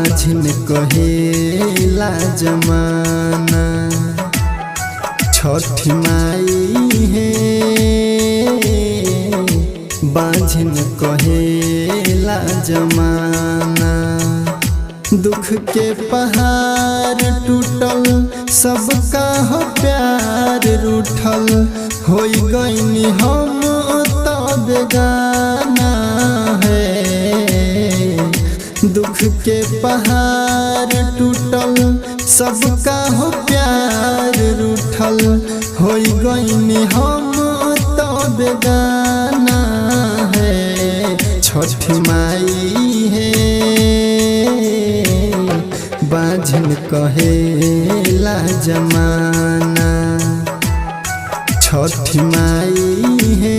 बाझिन कहेला जमाना। छठी माई है बाझिन कहेला जमाना। दुख के पहाड़ टूटल सबका हो प्यार रूठल, होई गईनी हम तो बेगाना है। दुख के पहाड़ टूटल सबका हो प्यार रूठल, होई गईनी हम तो बेगाना है। छठी माई है बाझिन कहेला जमाना। छठी माई है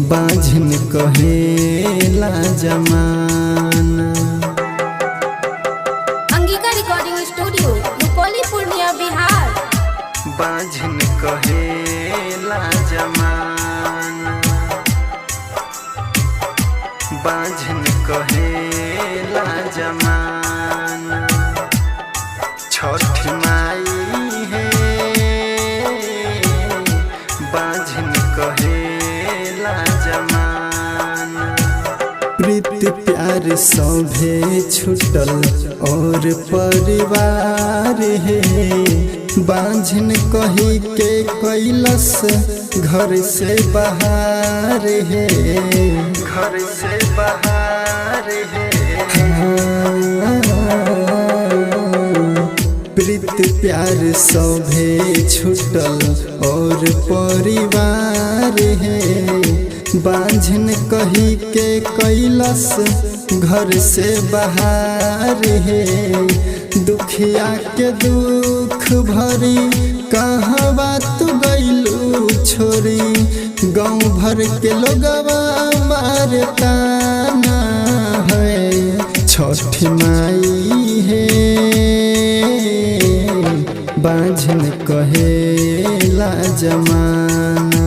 बाझिन कहेला जमाना। Angika recording studio Rupauli Purnia Bihar. बाझिन कहेला जमाना। बाझिन कहेला जमाना। छठी माई है बाझिन कहेला जमाना। प्रीत प्यार सभे छुटल और परिवार है, बाझिन कही के कैलस घर से बाहर है। घर से बाहर है। प्रीत प्यार सभे छुटल और परिवार है, बाझिन कही के कैलस घर से बाहर है। दुखिया के दुख भरी कहाँ बात गईलू छोरी, गाँव भर के लोगवा मारता ना है। छठी माई है बाझिन कहेला जमाना।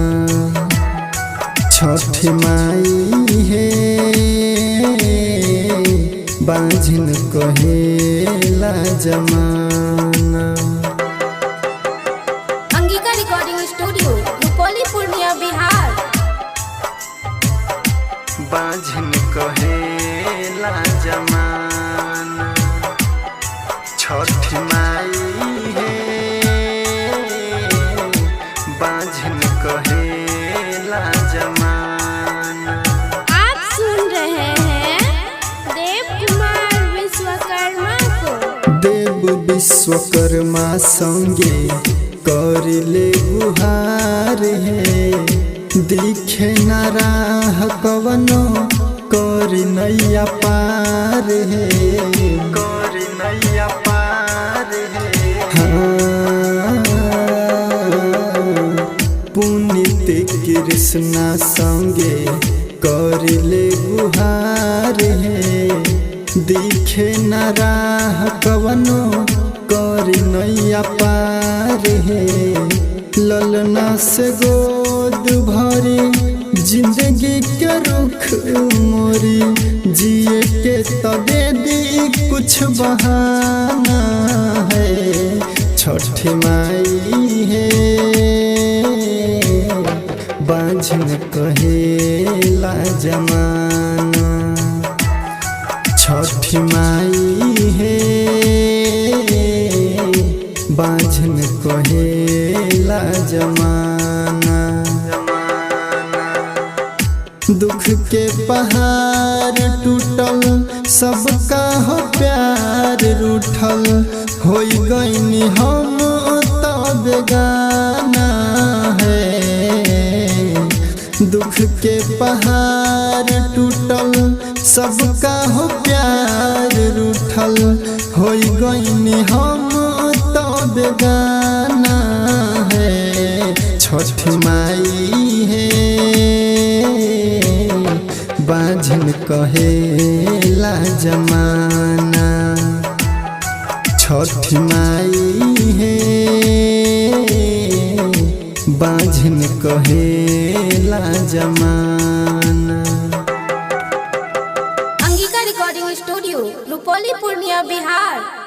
छठी माई है बाझिन कहेला जमाना। Angika recording studio Rupauli Purnia Bihar. बाझिन कहेला जमाना। छठी माई है बाझिन कहेला जमाना। आप सुन रहे हैं देव कुमार विश्वकर्मा को। देव विश्वकर्मा संगे कर ले गुहार है, दिखे न राह कवनो कर नैया पार है। कर नैया पार है। हाँ, पुनीत कृष्णा संगे कर ले गुहार है, दिखे न राह कवनो कर नैया पार है। ललना से गोद भरी जिंदगी के रुख मोरी, जिए के तबे दी कुछ बहाना है। छठी माई है बाझिन कहेला जमाना। छठी माई है बाझिन कहेला जमाना। दुख के पहाड़ टूटल सबका हो प्यार रूठल, होई गईनी हम तो बेगाना है। दुख के पहाड़ टूटल सबका हो प्यार रूठल, होई गईनी हम तो बेगाना है। छठी माई है बाझिन कहेला जमाना। छठी माई है बाझिन कहेला जमाना। अंगिका रिकॉर्डिंग रुपौली पूर्णिया बिहार।